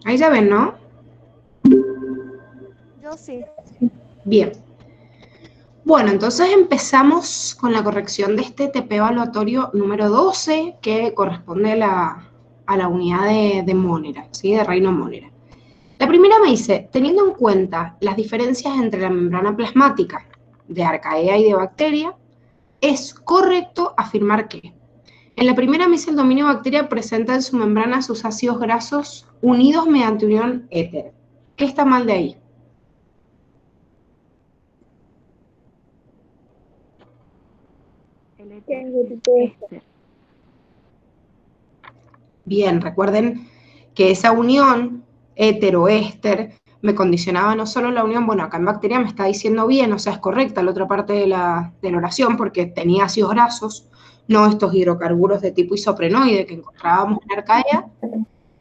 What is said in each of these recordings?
Ahí ya ven, ¿no? Yo sí. Bien. Bueno, entonces empezamos con la corrección de este TP evaluatorio número 12, que corresponde a la unidad de Monera, ¿sí? De Reino-Monera. La primera me dice, teniendo en cuenta las diferencias entre la membrana plasmática de arcaea y de bacteria, es correcto afirmar que en la primera me dice el dominio bacteria presenta en su membrana sus ácidos grasos unidos mediante unión éter. ¿Qué está mal de ahí? El éter es éster. Bien, recuerden que esa unión éter o éster me condicionaba no solo la unión, bueno, acá en bacteria me está diciendo bien, o sea, es correcta la otra parte de la oración porque tenía ácidos grasos, no estos hidrocarburos de tipo isoprenoide que encontrábamos en arcaea,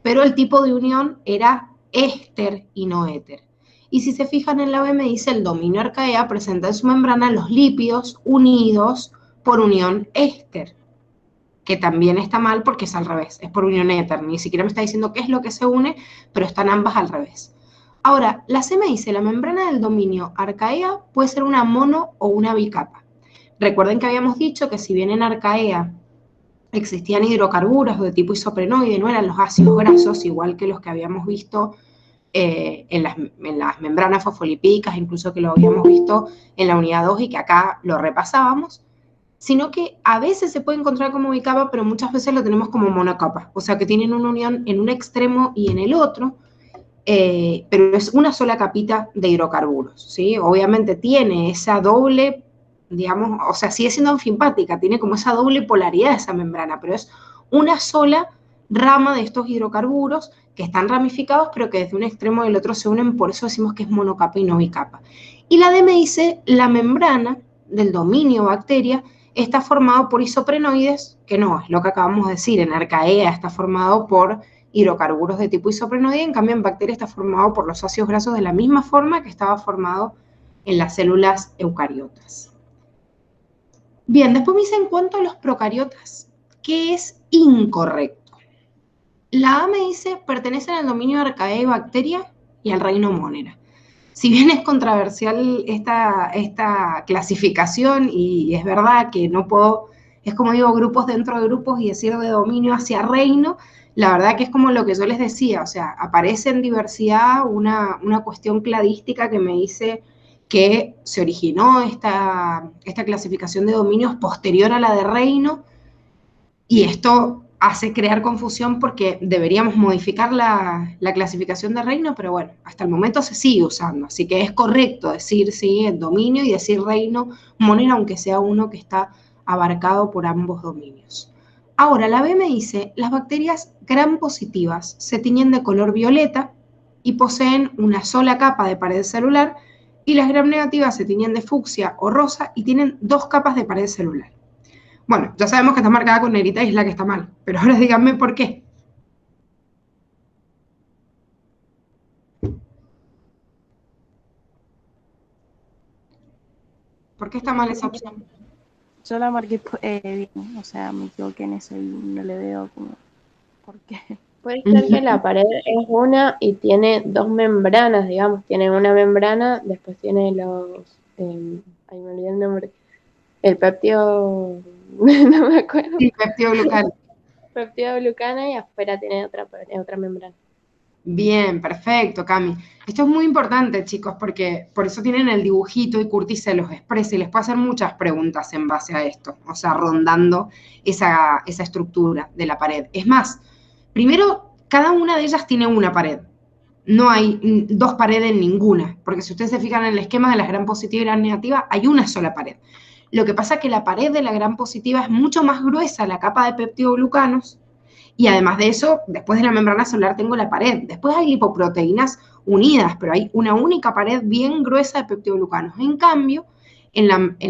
pero el tipo de unión era éster y no éter. Y si se fijan en la B me dice el dominio arcaea presenta en su membrana los lípidos unidos por unión éster, que también está mal porque es al revés, es por unión éter, ni siquiera me está diciendo qué es lo que se une, pero están ambas al revés. Ahora, la C me dice, la membrana del dominio arcaea puede ser una mono o una bicapa. Recuerden que habíamos dicho que si bien en arcaea existían hidrocarburos de tipo isoprenoide, no eran los ácidos grasos, igual que los que habíamos visto en las membranas fosfolipídicas, incluso que lo habíamos visto en la unidad 2 y que acá lo repasábamos, sino que a veces se puede encontrar como bicapa, pero muchas veces lo tenemos como monocapa, o sea que tienen una unión en un extremo y en el otro, pero es una sola capita de hidrocarburos, ¿sí? Obviamente tiene esa doble, digamos, o sea, sigue siendo anfimpática, tiene como esa doble polaridad esa membrana, pero es una sola rama de estos hidrocarburos que están ramificados, pero que desde un extremo y del otro se unen, por eso decimos que es monocapa y no bicapa. Y la D me dice, la membrana del dominio bacteria está formado por isoprenoides, que no, es lo que acabamos de decir, en arcaea está formado por hidrocarburos de tipo isoprenoide, en cambio en bacteria está formado por los ácidos grasos de la misma forma que estaba formado en las células eucariotas. Bien, después me dice en cuanto a los procariotas, ¿qué es incorrecto? La A me dice, pertenecen al dominio de arcaea y bacteria y al reino Monera. Si bien es controversial esta clasificación y es verdad que no puedo, es como digo, grupos dentro de grupos y decir de dominio hacia reino, la verdad que es como lo que yo les decía, o sea, aparece en diversidad una cuestión cladística que me dice que se originó esta clasificación de dominios posterior a la de reino, y esto hace crear confusión porque deberíamos modificar la clasificación de reino, pero bueno, hasta el momento se sigue usando, así que es correcto decir sí, el dominio y decir reino monera, aunque sea uno que está abarcado por ambos dominios. Ahora, la B me dice, las bacterias gram positivas se tiñen de color violeta y poseen una sola capa de pared celular, y las gram negativas se tiñen de fucsia o rosa y tienen dos capas de pared celular. Bueno, ya sabemos que está marcada con negrita y es la que está mal, pero ahora díganme por qué. ¿Por qué está mal esa opción? Yo la marqué bien, o sea, me equivoqué en eso y no le veo como por qué. Puede ser que la pared es una y tiene dos membranas, digamos. Tiene una membrana, después tiene los... ahí me olvidé el nombre. El péptido... no me acuerdo. Sí, peptidoglucano. Peptidoglucana y afuera tiene otra membrana. Bien, perfecto, Cami. Esto es muy importante, chicos, porque por eso tienen el dibujito y Curtis se los expresa y les puede hacer muchas preguntas en base a esto, o sea, rondando esa estructura de la pared. Es más, primero, cada una de ellas tiene una pared. No hay dos paredes en ninguna, porque si ustedes se fijan en el esquema de la gran positiva y gran negativa, hay una sola pared. Lo que pasa es que la pared de la gran positiva es mucho más gruesa, la capa de peptidoglucanos, y además de eso, después de la membrana celular tengo la pared. Después hay lipoproteínas unidas, pero hay una única pared bien gruesa de peptidoglucanos. En cambio, en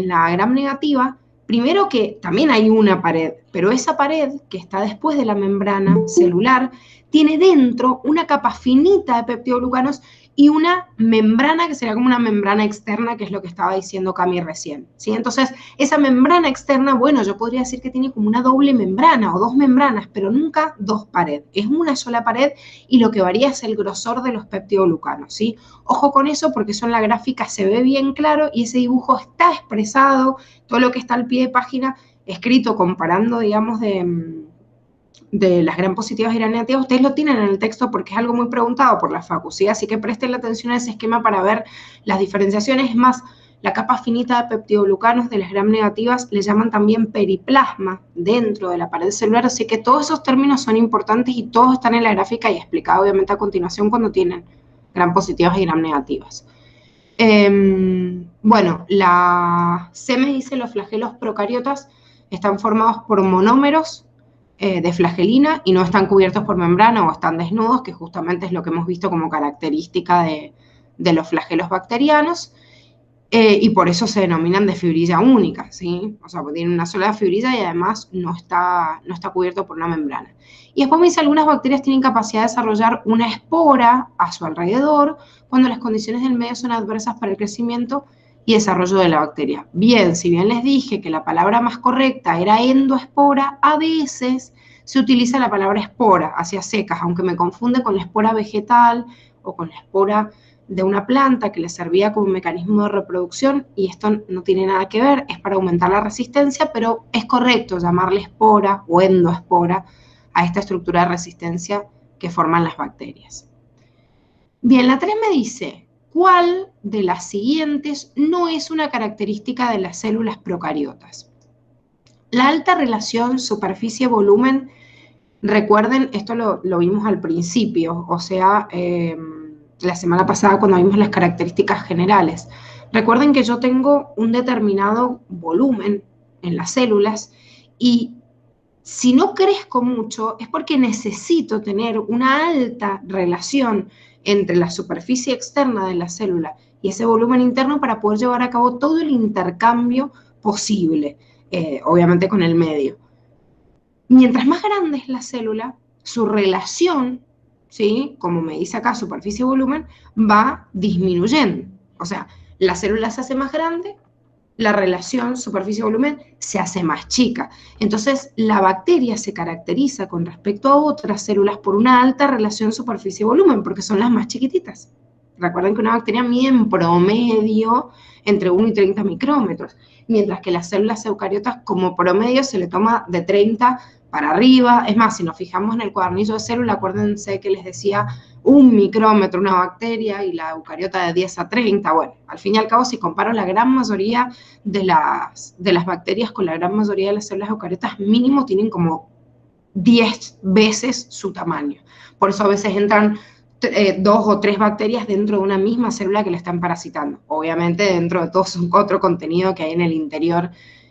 la gram negativa, primero que también hay una pared, pero esa pared que está después de la membrana celular tiene dentro una capa finita de peptidoglucanos y una membrana que sería como una membrana externa, que es lo que estaba diciendo Cami recién, ¿sí? Entonces, esa membrana externa, bueno, yo podría decir que tiene como una doble membrana o dos membranas, pero nunca dos paredes. Es una sola pared y lo que varía es el grosor de los peptidoglucanos, ¿sí? Ojo con eso porque eso en la gráfica se ve bien claro y ese dibujo está expresado, todo lo que está al pie de página, escrito comparando, digamos, de las gram positivas y gram negativas, ustedes lo tienen en el texto porque es algo muy preguntado por la facu, ¿sí? Así que presten atención a ese esquema para ver las diferenciaciones. Es más, la capa finita de peptidoglucanos de las gram negativas le llaman también periplasma dentro de la pared celular, así que todos esos términos son importantes y todos están en la gráfica y explicados obviamente a continuación cuando tienen gram positivas y gram negativas. Bueno, la C me dice los flagelos procariotas están formados por monómeros de flagelina y no están cubiertos por membrana o están desnudos, que justamente es lo que hemos visto como característica de los flagelos bacterianos, y por eso se denominan de fibrilla única, ¿sí? O sea, tienen una sola fibrilla y además no está cubierto por una membrana. Y después me dice, algunas bacterias tienen capacidad de desarrollar una espora a su alrededor cuando las condiciones del medio son adversas para el crecimiento y desarrollo de la bacteria. Bien, si bien les dije que la palabra más correcta era endoespora, a veces se utiliza la palabra espora hacia secas, aunque me confunde con la espora vegetal o con la espora de una planta que le servía como mecanismo de reproducción, y esto no tiene nada que ver, es para aumentar la resistencia, pero es correcto llamarle espora o endoespora a esta estructura de resistencia que forman las bacterias. Bien, la 3 me dice, ¿cuál de las siguientes no es una característica de las células procariotas? La alta relación superficie-volumen, recuerden, esto lo vimos al principio, o sea, la semana pasada cuando vimos las características generales. Recuerden que yo tengo un determinado volumen en las células y si no crezco mucho es porque necesito tener una alta relación entre la superficie externa de la célula y ese volumen interno para poder llevar a cabo todo el intercambio posible, obviamente con el medio. Mientras más grande es la célula, su relación, ¿sí? Como me dice acá, superficie-volumen, va disminuyendo. O sea, la célula se hace más grande, la relación superficie-volumen se hace más chica. Entonces, la bacteria se caracteriza con respecto a otras células por una alta relación superficie-volumen, porque son las más chiquititas. Recuerden que una bacteria mide en promedio entre 1 y 30 micrómetros, mientras que las células eucariotas como promedio se le toma de 30 para arriba. Es más, si nos fijamos en el cuadernillo de célula, acuérdense que les decía 1 micrómetro una bacteria y la eucariota de 10 a 30. Bueno, al fin y al cabo, si comparo la gran mayoría de las bacterias con la gran mayoría de las células eucariotas, mínimo tienen como 10 veces su tamaño. Por eso a veces entran 2 o 3 bacterias dentro de una misma célula que la están parasitando. Obviamente dentro de todo otro contenido que hay en el interior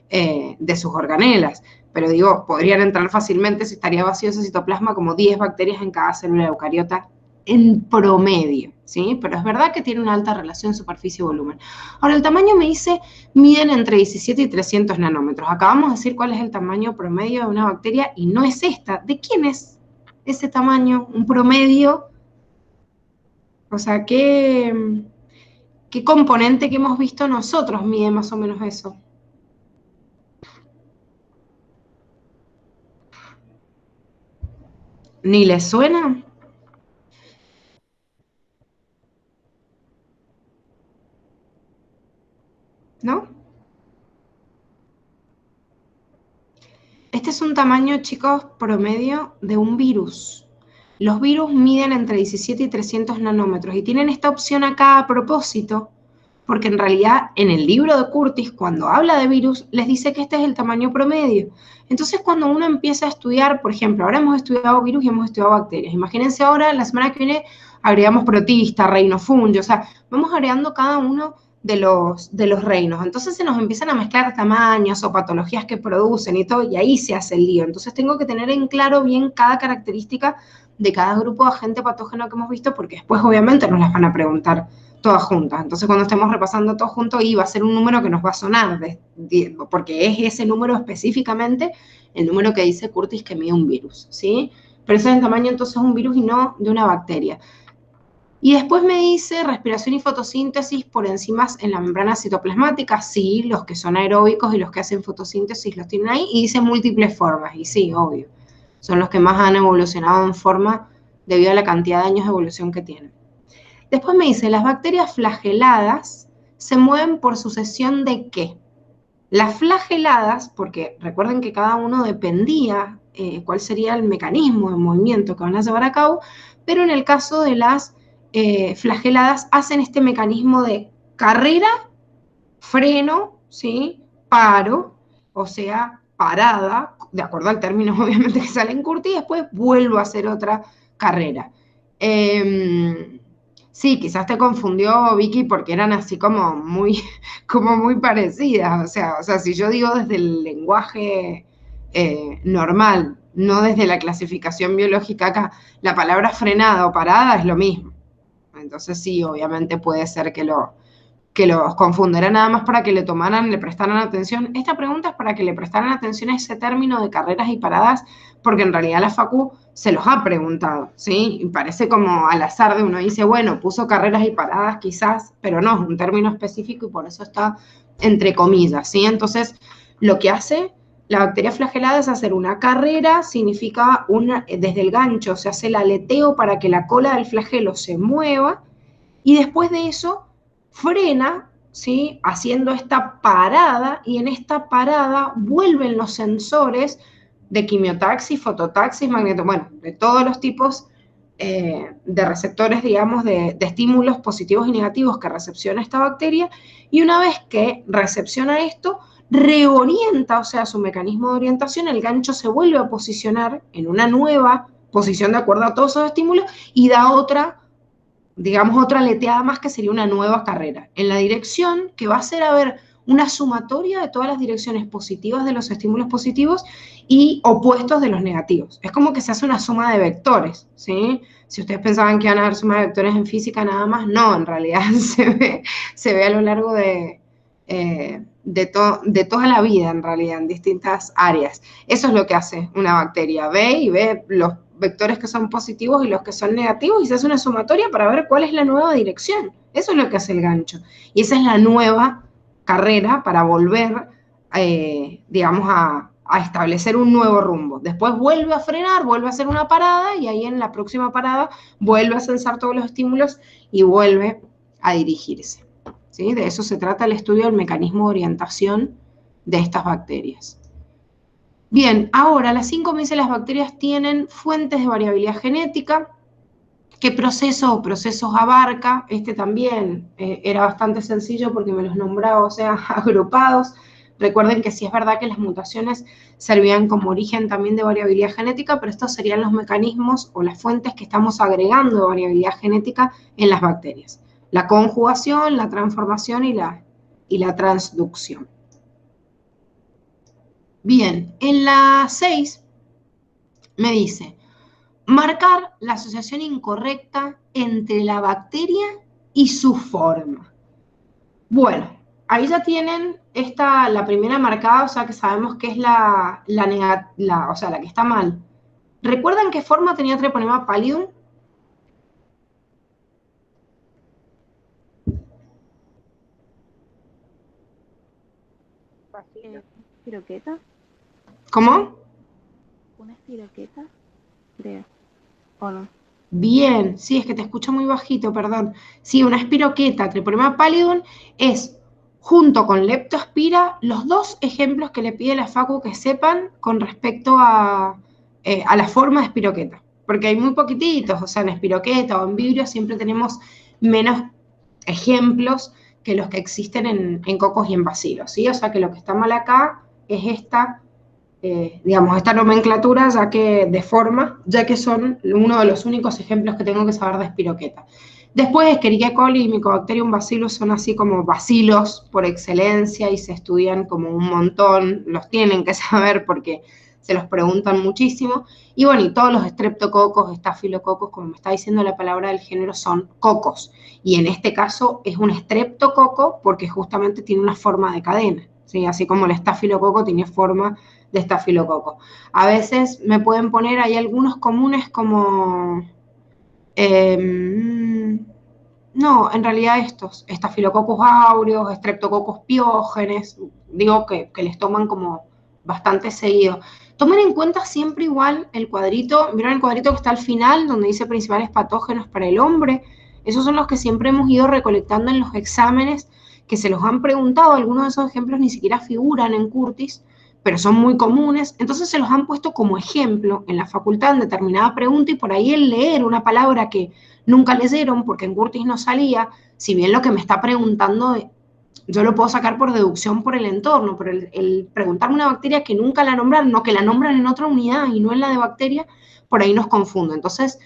de sus organelas. Pero digo, podrían entrar fácilmente, si estaría vacío ese citoplasma, como 10 bacterias en cada célula eucariota en promedio, ¿sí? Pero es verdad que tiene una alta relación superficie-volumen. Ahora, el tamaño me dice, miden entre 17 y 300 nanómetros. Acabamos de decir cuál es el tamaño promedio de una bacteria y no es esta. ¿De quién es ese tamaño? Un promedio. O sea, ¿qué componente que hemos visto nosotros mide más o menos eso? ¿Ni les suena? ¿No? Este es un tamaño, chicos, promedio de un virus. Los virus miden entre 17 y 300 nanómetros y tienen esta opción acá a propósito, porque en realidad en el libro de Curtis, cuando habla de virus, les dice que este es el tamaño promedio. Entonces, cuando uno empieza a estudiar, por ejemplo, ahora hemos estudiado virus y hemos estudiado bacterias. Imagínense ahora, la semana que viene, agregamos protista, reino, fungi, o sea, vamos agregando cada uno de los reinos. Entonces se nos empiezan a mezclar tamaños o patologías que producen y todo, y ahí se hace el lío. Entonces tengo que tener en claro bien cada característica de cada grupo de agente patógeno que hemos visto, porque después obviamente nos las van a preguntar todas juntas. Entonces cuando estemos repasando todo junto, y va a ser un número que nos va a sonar, porque es ese número específicamente el número que dice Curtis que mide un virus, ¿sí? Pero ese es el tamaño entonces de un virus y no de una bacteria. Y después me dice respiración y fotosíntesis por enzimas en la membrana citoplasmática. Sí, los que son aeróbicos y los que hacen fotosíntesis los tienen ahí. Y dice múltiples formas. Y sí, obvio. Son los que más han evolucionado en forma debido a la cantidad de años de evolución que tienen. Después me dice, las bacterias flageladas se mueven por sucesión de ¿qué? Las flageladas, porque recuerden que cada uno dependía cuál sería el mecanismo de movimiento que van a llevar a cabo, pero en el caso de las flageladas hacen este mecanismo de carrera, freno, ¿sí? Paro, o sea, parada, de acuerdo al término obviamente que sale en Curtis, y después vuelvo a hacer otra carrera. Sí, quizás te confundió, Vicky, porque eran así como muy parecidas. O sea, si yo digo desde el lenguaje normal, no desde la clasificación biológica acá, la palabra frenada o parada es lo mismo. Entonces sí, obviamente puede ser que los confundiera, nada más para que le prestaran atención. Esta pregunta es para que le prestaran atención a ese término de carreras y paradas, porque en realidad la Facu se los ha preguntado, ¿sí? Y parece como al azar de uno dice, bueno, puso carreras y paradas quizás, pero no, es un término específico y por eso está entre comillas, ¿sí? Entonces, lo que hace la bacteria flagelada es hacer una carrera, significa desde el gancho se hace el aleteo para que la cola del flagelo se mueva, y después de eso frena, ¿sí? Haciendo esta parada, y en esta parada vuelven los sensores de quimiotaxis, fototaxis, bueno, de todos los tipos de receptores, digamos, de estímulos positivos y negativos que recepciona esta bacteria, y una vez que recepciona esto, reorienta, o sea, su mecanismo de orientación, el gancho se vuelve a posicionar en una nueva posición de acuerdo a todos esos estímulos y da otra, digamos, otra leteada más que sería una nueva carrera, en la dirección que va a ser, a ver, una sumatoria de todas las direcciones positivas de los estímulos positivos y opuestos de los negativos. Es como que se hace una suma de vectores, ¿sí? Si ustedes pensaban que iban a haber suma de vectores en física nada más, no, en realidad se ve a lo largo de toda la vida, en realidad, en distintas áreas. Eso es lo que hace una bacteria, ve los vectores que son positivos y los que son negativos, y se hace una sumatoria para ver cuál es la nueva dirección. Eso es lo que hace el gancho. Y esa es la nueva carrera para volver, digamos, a establecer un nuevo rumbo. Después vuelve a frenar, vuelve a hacer una parada, y ahí en la próxima parada vuelve a censar todos los estímulos y vuelve a dirigirse, ¿sí? De eso se trata el estudio del mecanismo de orientación de estas bacterias. Bien, ahora las 5 me dice las bacterias tienen fuentes de variabilidad genética. ¿Qué proceso o procesos abarca? Este también era bastante sencillo porque me los nombraba, o sea, agrupados. Recuerden que sí es verdad que las mutaciones servían como origen también de variabilidad genética, pero estos serían los mecanismos o las fuentes que estamos agregando de variabilidad genética en las bacterias. La conjugación, la transformación y la transducción. Bien, en la 6 me dice, marcar la asociación incorrecta entre la bacteria y su forma. Bueno, ahí ya tienen la primera marcada, o sea que sabemos que es la que está mal. ¿Recuerdan qué forma tenía Treponema pallidum? ¿Espiroqueta? ¿Cómo? ¿Una espiroqueta? Creo. ¿O no? Bien, sí, es que te escucho muy bajito, perdón. Sí, una espiroqueta, Treponema pallidum, es, junto con Leptospira, los dos ejemplos que le pide la Facu que sepan con respecto a la forma de espiroqueta. Porque hay muy poquititos, o sea, en espiroqueta o en vibrio siempre tenemos menos ejemplos que los que existen en cocos y en bacilos, ¿sí? O sea, que lo que está mal acá es esta nomenclatura, ya que de forma, ya que son uno de los únicos ejemplos que tengo que saber de espiroqueta. Después, Escherichia coli y Mycobacterium bacillus son así como bacilos por excelencia y se estudian como un montón, los tienen que saber porque se los preguntan muchísimo. Y bueno, y todos los estreptococos, estafilococos, como me está diciendo la palabra del género, son cocos. Y en este caso es un estreptococo porque justamente tiene una forma de cadena, ¿sí? Así como el estafilococo tiene forma de estafilococo. A veces me pueden poner, hay algunos comunes como... no, en realidad estos, estafilococos áureos, estreptococos piógenes, digo que les toman como bastante seguido. Tomen en cuenta siempre igual el cuadrito, ¿vieron el cuadrito que está al final, donde dice principales patógenos para el hombre? Esos son los que siempre hemos ido recolectando en los exámenes, que se los han preguntado, algunos de esos ejemplos ni siquiera figuran en Curtis, pero son muy comunes, entonces se los han puesto como ejemplo en la facultad en determinada pregunta, y por ahí el leer una palabra que nunca leyeron porque en Curtis no salía, si bien lo que me está preguntando yo lo puedo sacar por deducción por el entorno, pero el preguntarme una bacteria que nunca la nombraron, no, que la nombran en otra unidad y no en la de bacteria, por ahí nos confunde. Entonces,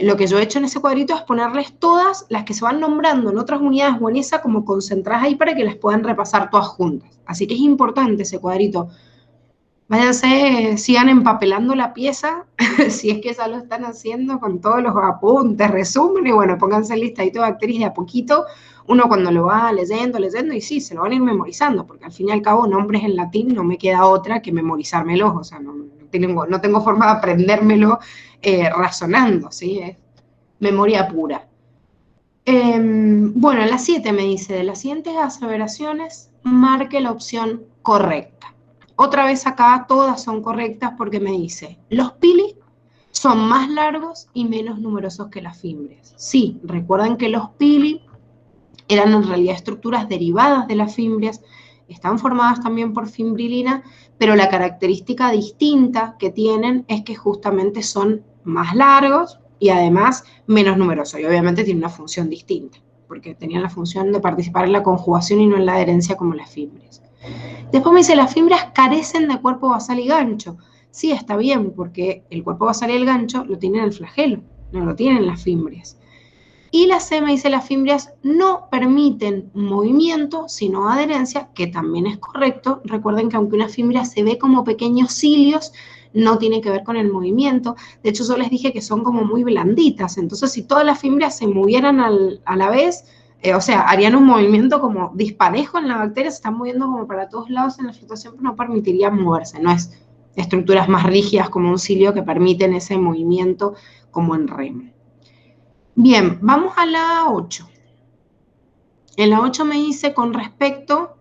lo que yo he hecho en ese cuadrito es ponerles todas las que se van nombrando en otras unidades o en esa como concentradas ahí para que las puedan repasar todas juntas. Así que es importante ese cuadrito. Váyanse, sigan empapelando la pieza, si es que ya lo están haciendo, con todos los apuntes, resumen, y bueno, pónganse listadito de bacterias de a poquito, uno cuando lo va leyendo, y sí, se lo van a ir memorizando, porque al fin y al cabo, nombres en latín no me queda otra que memorizármelos, o sea, no tengo forma de aprendérmelo razonando, ¿sí? Es memoria pura. Bueno, la 7 me dice, de las siguientes aseveraciones, marque la opción correcta. Otra vez acá todas son correctas porque me dice, los pili son más largos y menos numerosos que las fimbrias. Sí, recuerden que los pili eran en realidad estructuras derivadas de las fimbrias, están formadas también por fimbrilina, pero la característica distinta que tienen es que justamente son más largos y además menos numerosos, y obviamente tienen una función distinta, porque tenían la función de participar en la conjugación y no en la adherencia como las fimbrias. Después me dice, las fibras carecen de cuerpo basal y gancho. Sí, está bien, porque el cuerpo basal y el gancho lo tienen el flagelo, no lo tienen las fimbrias. Y la C me dice, las fimbrias no permiten movimiento, sino adherencia, que también es correcto. Recuerden que aunque una fimbria se ve como pequeños cilios, no tiene que ver con el movimiento. De hecho, yo les dije que son como muy blanditas. Entonces, si todas las fimbrias se movieran a la vez, o sea, harían un movimiento como disparejo en la bacteria, se están moviendo como para todos lados en la flotación, pero no permitirían moverse. No es estructuras más rígidas como un cilio que permiten ese movimiento como en remo. Bien, vamos a la 8. En la 8 me dice, con respecto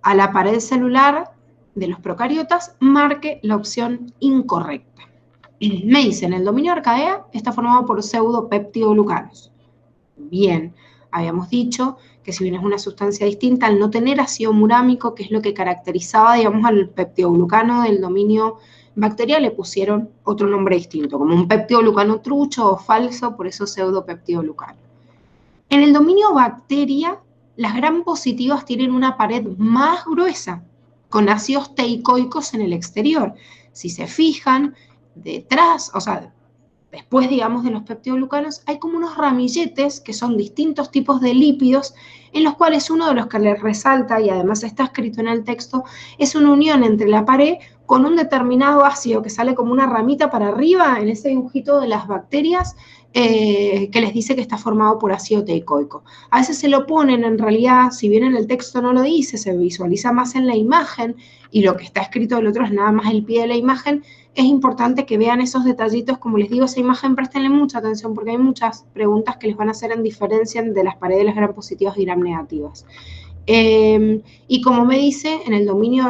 a la pared celular de los procariotas, marque la opción incorrecta. Me dice, en el dominio Archaea está formado por pseudopeptidoglucanos. Bien, habíamos dicho que si bien es una sustancia distinta, al no tener ácido murámico, que es lo que caracterizaba, digamos, al peptidoglucano del dominio bacterial, le pusieron otro nombre distinto, como un peptidoglucano trucho o falso, por eso pseudopeptidoglucano. En el dominio bacteria, las gram positivas tienen una pared más gruesa, con ácidos teicoicos en el exterior. Si se fijan, detrás, o sea, después, digamos, de los peptidoglucanos, hay como unos ramilletes que son distintos tipos de lípidos, en los cuales uno de los que les resalta, y además está escrito en el texto, es una unión entre la pared con un determinado ácido que sale como una ramita para arriba en ese dibujito de las bacterias, que les dice que está formado por ácido teicoico. A veces se lo ponen, en realidad, si bien en el texto no lo dice, se visualiza más en la imagen, y lo que está escrito del otro es nada más el pie de la imagen. Es importante que vean esos detallitos, como les digo, esa imagen, préstenle mucha atención, porque hay muchas preguntas que les van a hacer en diferencia de las paredes de las gram positivas y gram negativas. Y como me dice, en el dominio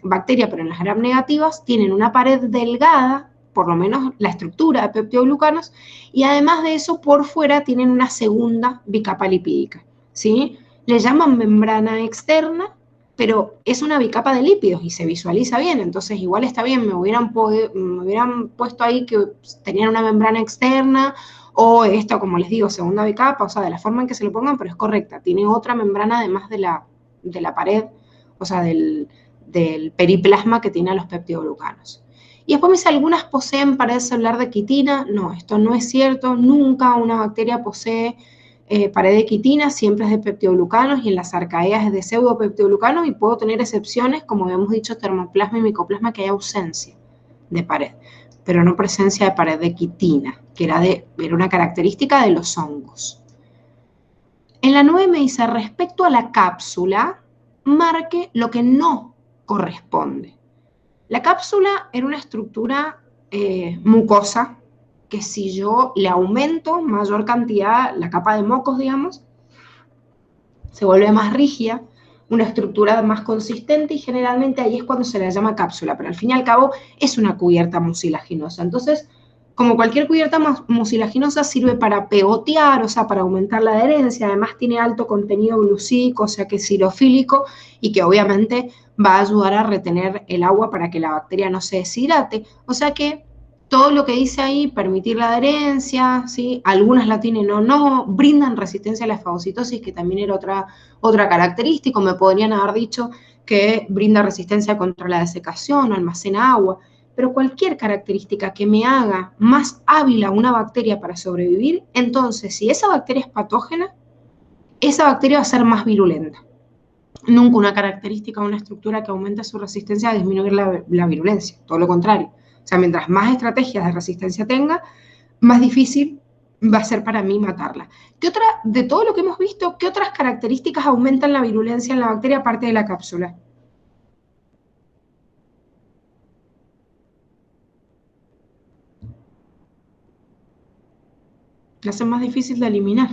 bacteria, pero en las gram negativas, tienen una pared delgada, por lo menos la estructura de peptidoglucanos, y además de eso, por fuera tienen una segunda bicapa lipídica, ¿sí? Le llaman membrana externa, pero es una bicapa de lípidos y se visualiza bien, entonces igual está bien, me hubieran puesto ahí que tenían una membrana externa, o esto, como les digo, segunda bicapa, o sea, de la forma en que se lo pongan, pero es correcta, tiene otra membrana además de la pared, o sea, del periplasma que tiene a los peptidoglucanos. Y después me dice, ¿algunas poseen pared celular de quitina? No, esto no es cierto, nunca una bacteria posee pared de quitina siempre es de peptidoglucanos y en las arcaeas es de pseudopeptidoglucanos, y puedo tener excepciones, como habíamos dicho, termoplasma y micoplasma, que hay ausencia de pared, pero no presencia de pared de quitina, que era una característica de los hongos. En la 9 me dice, respecto a la cápsula, marque lo que no corresponde. La cápsula era una estructura mucosa, que si yo le aumento mayor cantidad, la capa de mocos, digamos, se vuelve más rígida, una estructura más consistente, y generalmente ahí es cuando se la llama cápsula, pero al fin y al cabo es una cubierta mucilaginosa. Entonces, como cualquier cubierta mucilaginosa, sirve para pegotear, o sea, para aumentar la adherencia. Además tiene alto contenido glucídico, o sea que es xilofílico, y que obviamente va a ayudar a retener el agua para que la bacteria no se deshidrate. O sea que todo lo que dice ahí, permitir la adherencia, ¿sí? Algunas la tienen o no, brindan resistencia a la fagocitosis, que también era otra característica. Me podrían haber dicho que brinda resistencia contra la desecación o almacena agua. Pero cualquier característica que me haga más hábil a una bacteria para sobrevivir, entonces si esa bacteria es patógena, esa bacteria va a ser más virulenta. Nunca una característica o una estructura que aumente su resistencia a disminuir la virulencia, todo lo contrario. O sea, mientras más estrategias de resistencia tenga, más difícil va a ser para mí matarla. ¿Qué otra, de todo lo que hemos visto, qué otras características aumentan la virulencia en la bacteria aparte de la cápsula? La hacen más difícil de eliminar.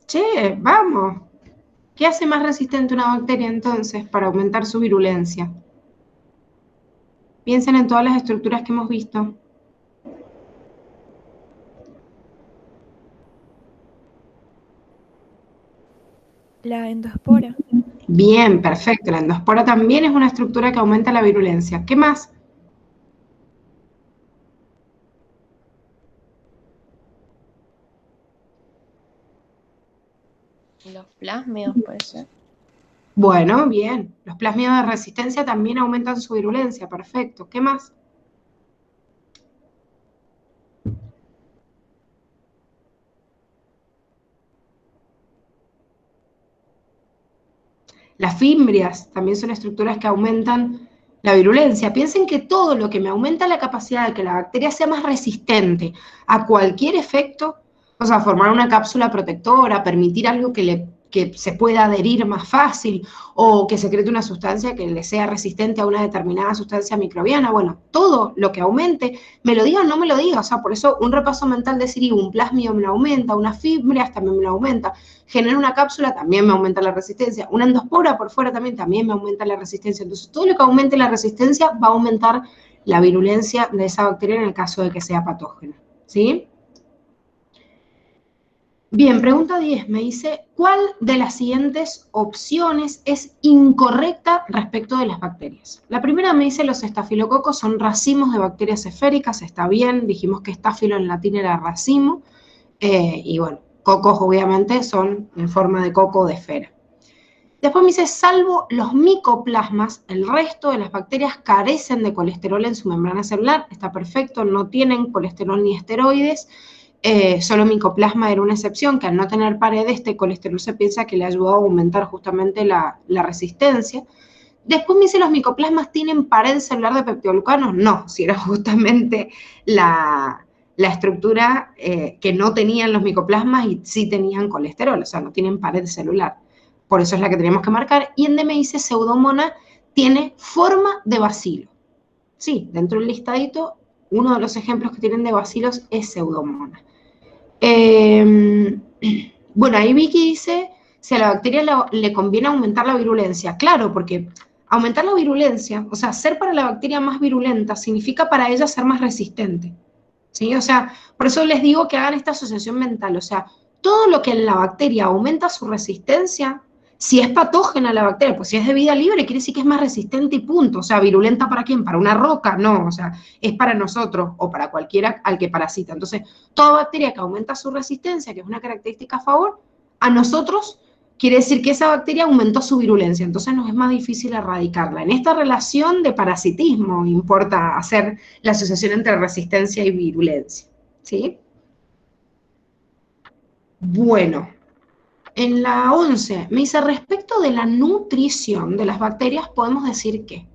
Che, vamos. ¿Qué hace más resistente una bacteria entonces para aumentar su virulencia? Piensen en todas las estructuras que hemos visto. La endospora. Bien, perfecto. La endospora también es una estructura que aumenta la virulencia. ¿Qué más? Los plásmidos, puede ser. Bueno, bien. Los plásmidos de resistencia también aumentan su virulencia. Perfecto. ¿Qué más? Las fimbrias también son estructuras que aumentan la virulencia. Piensen que todo lo que me aumenta la capacidad de que la bacteria sea más resistente a cualquier efecto, o sea, formar una cápsula protectora, permitir algo que se pueda adherir más fácil, o que secrete una sustancia que le sea resistente a una determinada sustancia microbiana. Bueno, todo lo que aumente, me lo diga o no me lo diga. O sea, por eso un repaso mental, decir, un plásmido me lo aumenta, unas fimbrias también me lo aumenta, genera una cápsula, también me aumenta la resistencia, una endospora por fuera también me aumenta la resistencia. Entonces, todo lo que aumente la resistencia va a aumentar la virulencia de esa bacteria en el caso de que sea patógena, ¿sí? Bien, pregunta 10 me dice, ¿cuál de las siguientes opciones es incorrecta respecto de las bacterias? La primera me dice, los estafilococos son racimos de bacterias esféricas. Está bien, dijimos que estáfilo en latín era racimo, y bueno, cocos obviamente son en forma de coco de esfera. Después me dice, salvo los micoplasmas, el resto de las bacterias carecen de colesterol en su membrana celular. Está perfecto, no tienen colesterol ni esteroides. Solo micoplasma era una excepción, que al no tener pared, este colesterol se piensa que le ayudó a aumentar justamente la resistencia. Después me dice, ¿los micoplasmas tienen pared celular de peptidoglucanos? No, si era justamente la estructura que no tenían los micoplasmas y sí tenían colesterol, o sea, no tienen pared celular. Por eso es la que tenemos que marcar. Y en D me dice, Pseudomonas tiene forma de bacilo. Sí, dentro del listadito, uno de los ejemplos que tienen de bacilos es Pseudomonas. Bueno, ahí Vicky dice, si a la bacteria le conviene aumentar la virulencia. Claro, porque aumentar la virulencia, o sea, ser para la bacteria más virulenta, significa para ella ser más resistente, ¿sí? O sea, por eso les digo que hagan esta asociación mental. O sea, todo lo que en la bacteria aumenta su resistencia, si es patógena la bacteria, pues si es de vida libre, quiere decir que es más resistente y punto. O sea, ¿virulenta para quién? ¿Para una roca? No, o sea, es para nosotros o para cualquiera al que parasita. Entonces, toda bacteria que aumenta su resistencia, que es una característica a favor, a nosotros quiere decir que esa bacteria aumentó su virulencia, entonces nos es más difícil erradicarla. En esta relación de parasitismo importa hacer la asociación entre resistencia y virulencia, ¿sí? Bueno, en la 11 me dice, respecto de la nutrición de las bacterias, podemos decir que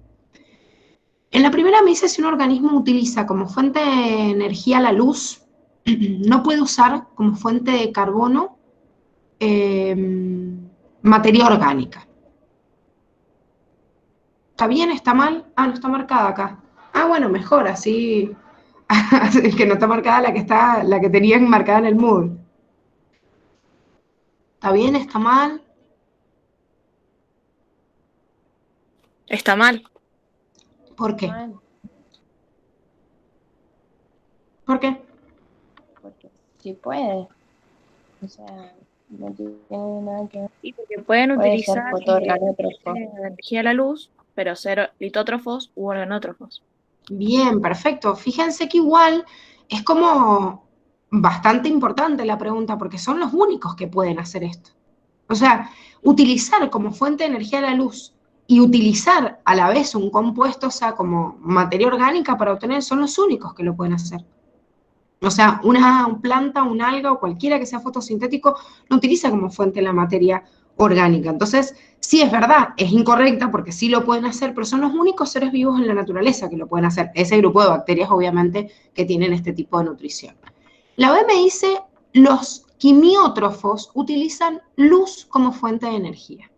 en la primera me dice si un organismo utiliza como fuente de energía la luz, no puede usar como fuente de carbono materia orgánica. ¿Está bien? ¿Está mal? Ah, no está marcada acá. Ah, bueno, mejor, así es que no está marcada la que tenían marcada en el Moodle. ¿Está bien? ¿Está mal? Está mal. ¿Por qué? Mal, ¿Por qué? porque sí puede. O sea, no tiene nada que ver. Y porque pueden Puede utilizar ser fotoorganótrofo. la energía de la luz, pero ser litótrofos u organótrofos. Bien, perfecto. Fíjense que igual es como bastante importante la pregunta, porque son los únicos que pueden hacer esto. O sea, utilizar como fuente de energía la luz y utilizar a la vez un compuesto, o sea, como materia orgánica para obtener, son los únicos que lo pueden hacer. O sea, una planta, un alga o cualquiera que sea fotosintético no utiliza como fuente la materia orgánica. Entonces, sí es verdad, es incorrecta porque sí lo pueden hacer, pero son los únicos seres vivos en la naturaleza que lo pueden hacer. Ese grupo de bacterias, obviamente, que tienen este tipo de nutrición. La B me dice, los quimiótrofos utilizan luz como fuente de energía.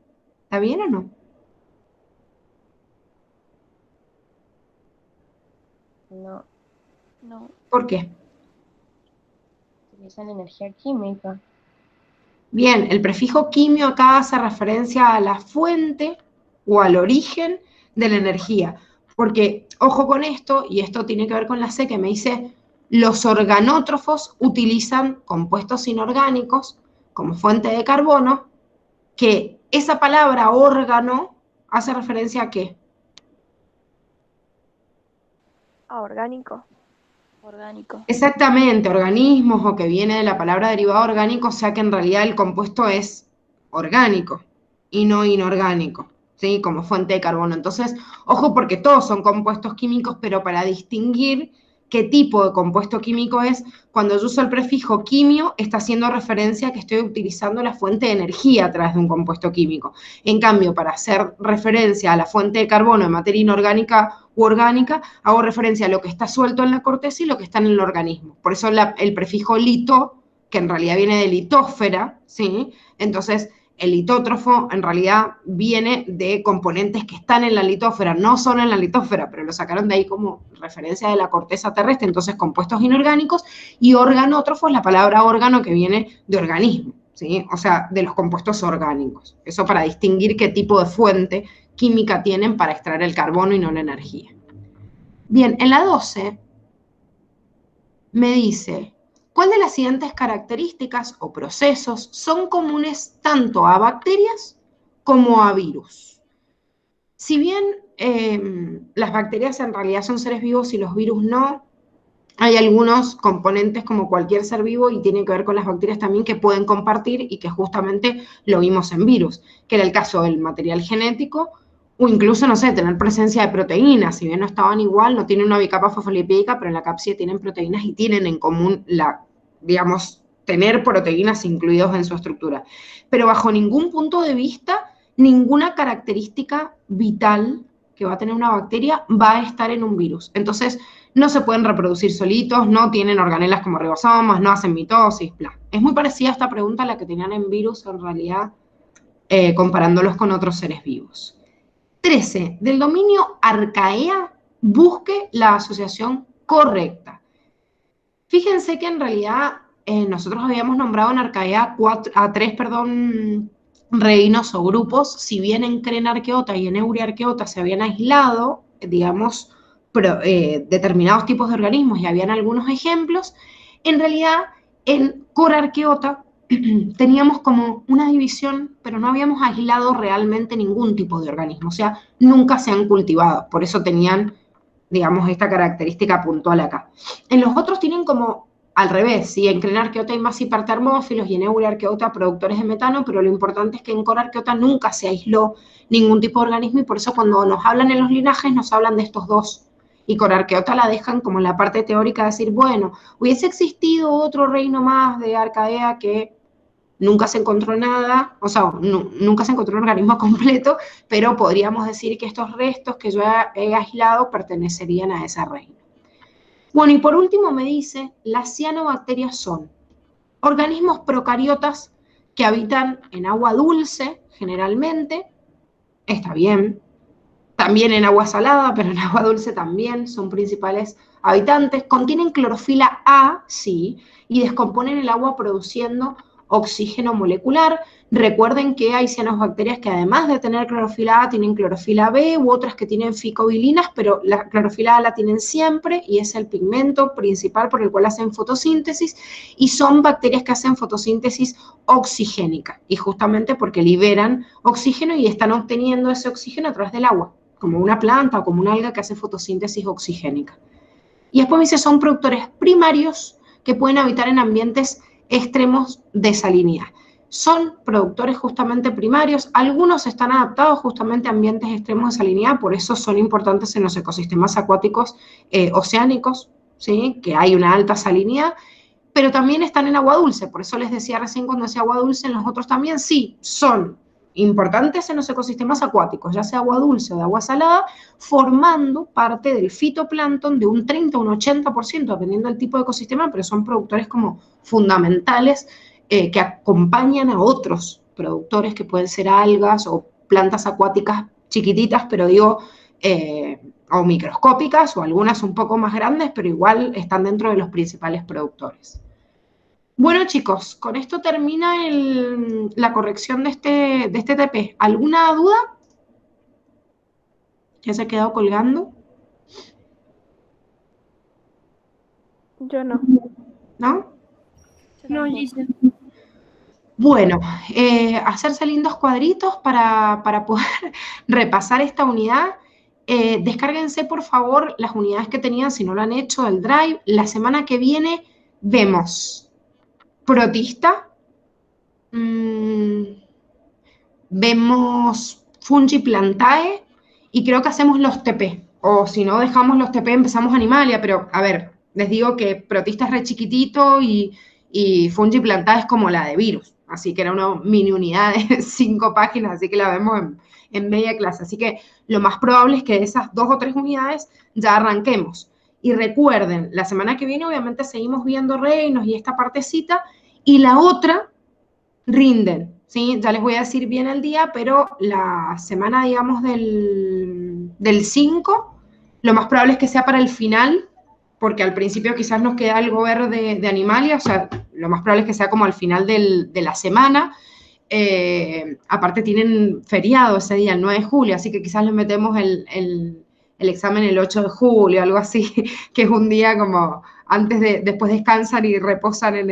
¿Está bien o no? No, No. ¿Por qué? utilizan energía química. Bien, el prefijo quimio acá hace referencia a la fuente o al origen de la energía. Porque, ojo con esto, y esto tiene que ver con la C que me dice, los organótrofos utilizan compuestos inorgánicos como fuente de carbono, que esa palabra órgano hace referencia a qué. Orgánico. Orgánico. Exactamente, organismos o que viene de la palabra derivado orgánico, o sea que en realidad el compuesto es orgánico y no inorgánico, ¿sí? Como fuente de carbono. Entonces, ojo porque todos son compuestos químicos, pero para distinguir qué tipo de compuesto químico es, cuando yo uso el prefijo quimio, está haciendo referencia a que estoy utilizando la fuente de energía a través de un compuesto químico. En cambio, para hacer referencia a la fuente de carbono de materia inorgánica u orgánica, hago referencia a lo que está suelto en la corteza y lo que está en el organismo. Por eso el prefijo lito, que en realidad viene de litósfera, ¿sí? Entonces, el litótrofo en realidad viene de componentes que están en la litósfera, no son en la litósfera, pero lo sacaron de ahí como referencia de la corteza terrestre, entonces compuestos inorgánicos, y organótrofo es la palabra órgano que viene de organismo, ¿sí? O sea, de los compuestos orgánicos. Eso para distinguir qué tipo de fuente química tienen para extraer el carbono y no la energía. Bien, en la 12 me dice, ¿cuál de las siguientes características o procesos son comunes tanto a bacterias como a virus? Si bien las bacterias en realidad son seres vivos y los virus no, hay algunos componentes como cualquier ser vivo y tiene que ver con las bacterias también que pueden compartir y que justamente lo vimos en virus, que era el caso del material genético o incluso, no sé, tener presencia de proteínas, si bien no estaban igual, no tienen una bicapa fosfolipídica, pero en la cápside tienen proteínas y tienen en común digamos, tener proteínas incluidos en su estructura. Pero bajo ningún punto de vista, ninguna característica vital que va a tener una bacteria va a estar en un virus. Entonces, no se pueden reproducir solitos, no tienen organelas como ribosomas, no hacen mitosis, bla. Es muy parecida a esta pregunta a la que tenían en virus, en realidad, comparándolos con otros seres vivos. 13. Del dominio arcaea, busque la asociación correcta. Fíjense que en realidad nosotros habíamos nombrado en arcaea a tres reinos o grupos, si bien en Crenarqueota y en Euriarqueota se habían aislado, digamos, determinados tipos de organismos y habían algunos ejemplos, en realidad en Corarqueota teníamos como una división, pero no habíamos aislado realmente ningún tipo de organismo, o sea, nunca se han cultivado, por eso tenían, digamos, esta característica puntual acá. En los otros tienen como al revés, ¿sí? En Crenarqueota hay más hipertermófilos y en Euryarchaeota productores de metano, pero lo importante es que en Corarqueota nunca se aisló ningún tipo de organismo y por eso cuando nos hablan en los linajes nos hablan de estos dos. Y Corarqueota la dejan como en la parte teórica de decir, bueno, hubiese existido otro reino más de Arcaea que nunca se encontró nada, o sea, nunca se encontró un organismo completo, pero podríamos decir que estos restos que yo he aislado pertenecerían a ese reino. Bueno, y por último me dice, las cianobacterias son organismos procariotas que habitan en agua dulce, generalmente, está bien, también en agua salada, pero en agua dulce también son principales habitantes, contienen clorofila A, sí, y descomponen el agua produciendo oxígeno molecular. Recuerden que hay cianobacterias que además de tener clorofila A tienen clorofila B u otras que tienen ficobilinas, pero la clorofila A la tienen siempre y es el pigmento principal por el cual hacen fotosíntesis y son bacterias que hacen fotosíntesis oxigénica y justamente porque liberan oxígeno y están obteniendo ese oxígeno a través del agua, como una planta o como una alga que hace fotosíntesis oxigénica. Y después me dice, son productores primarios que pueden habitar en ambientes extremos de salinidad. Son productores justamente primarios, algunos están adaptados justamente a ambientes extremos de salinidad, por eso son importantes en los ecosistemas acuáticos oceánicos, ¿sí? Que hay una alta salinidad, pero también están en agua dulce, por eso les decía recién cuando decía agua dulce, en los otros también sí, son importantes en los ecosistemas acuáticos, ya sea agua dulce o de agua salada, formando parte del fitoplancton de un 30 o un 80%, dependiendo del tipo de ecosistema, pero son productores como fundamentales que acompañan a otros productores que pueden ser algas o plantas acuáticas chiquititas, pero digo, o microscópicas, o algunas un poco más grandes, pero igual están dentro de los principales productores. Bueno, chicos, con esto termina la corrección de este TP. ¿Alguna duda? ¿Ya se ha quedado colgando? Yo no. ¿No? No, Gise. Bueno, hacerse lindos cuadritos para poder repasar esta unidad. Descárguense, por favor, las unidades que tenían, si no lo han hecho, del Drive. La semana que viene vemos protista, vemos Fungi Plantae y creo que hacemos los TP. O si no dejamos los TP, empezamos Animalia, pero a ver, les digo que protista es re chiquitito y Fungi Plantae es como la de virus. Así que era una mini unidad de 5 páginas, así que la vemos en media clase. Así que lo más probable es que de esas 2 o 3 unidades ya arranquemos. Y recuerden, la semana que viene obviamente seguimos viendo reinos y esta partecita, y la otra rinden, ¿sí? Ya les voy a decir bien el día, pero la semana, digamos, del 5, lo más probable es que sea para el final, porque al principio quizás nos queda algo ver de Animalia, o sea, lo más probable es que sea como al final de la semana. Aparte tienen feriado ese día, el 9 de julio, así que quizás les metemos el examen el 8 de julio, algo así, que es un día como después descansan y reposan en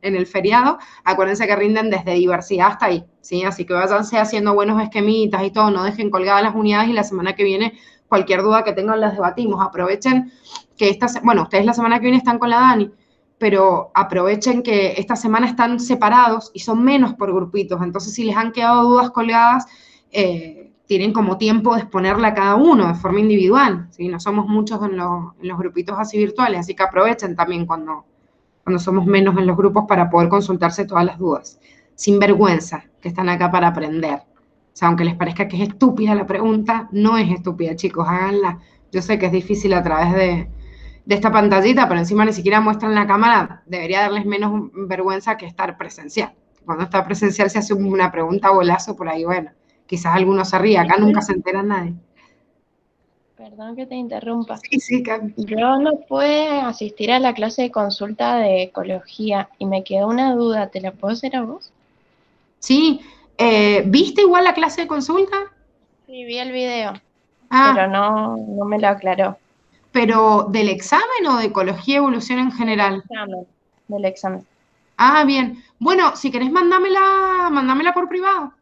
el feriado. Acuérdense que rinden desde diversidad hasta ahí, ¿sí? Así que váyanse haciendo buenos esquemitas y todo, no dejen colgadas las unidades y la semana que viene cualquier duda que tengan las debatimos. Aprovechen que bueno, ustedes la semana que viene están con la Dani, pero aprovechen que esta semana están separados y son menos por grupitos, entonces si les han quedado dudas colgadas, tienen como tiempo de exponerla a cada uno de forma individual, ¿sí? No somos muchos en los grupitos así virtuales, así que aprovechen también cuando somos menos en los grupos para poder consultarse todas las dudas. Sin vergüenza, que están acá para aprender. O sea, aunque les parezca que es estúpida la pregunta, no es estúpida, chicos, háganla. Yo sé que es difícil a través de esta pantallita, pero encima ni siquiera muestran la cámara, debería darles menos vergüenza que estar presencial. Cuando está presencial se hace una pregunta bolazo por ahí, bueno, quizás alguno se ríe, acá nunca se entera nadie. Perdón que te interrumpa. Sí, Cami. Yo no pude asistir a la clase de consulta de ecología y me quedó una duda, ¿te la puedo hacer a vos? Sí, ¿viste igual la clase de consulta? Sí, vi el video, Ah, pero no me lo aclaró. ¿pero del examen o de ecología y evolución en general? Del examen. Ah, bien. Bueno, si querés mándamela por privado.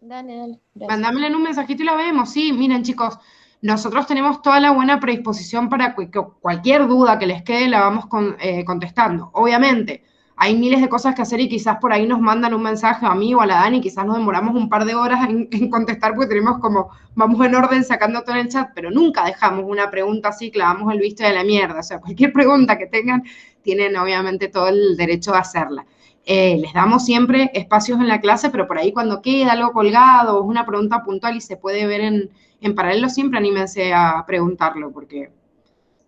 Dale, gracias. Mándamela en un mensajito y la vemos. Sí, miren, chicos, nosotros tenemos toda la buena predisposición para que cualquier duda que les quede la vamos contestando. Obviamente, hay miles de cosas que hacer y quizás por ahí nos mandan un mensaje a mí o a la Dani, quizás nos demoramos un par de horas en contestar porque tenemos como, vamos en orden sacando todo en el chat, pero nunca dejamos una pregunta así, clavamos el visto de la mierda. O sea, cualquier pregunta que tengan, tienen obviamente todo el derecho a hacerla. Les damos siempre espacios en la clase, pero por ahí cuando queda algo colgado o es una pregunta puntual y se puede ver en paralelo, siempre anímense a preguntarlo porque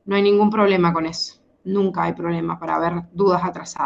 no hay ningún problema con eso. Nunca hay problema para ver dudas atrasadas.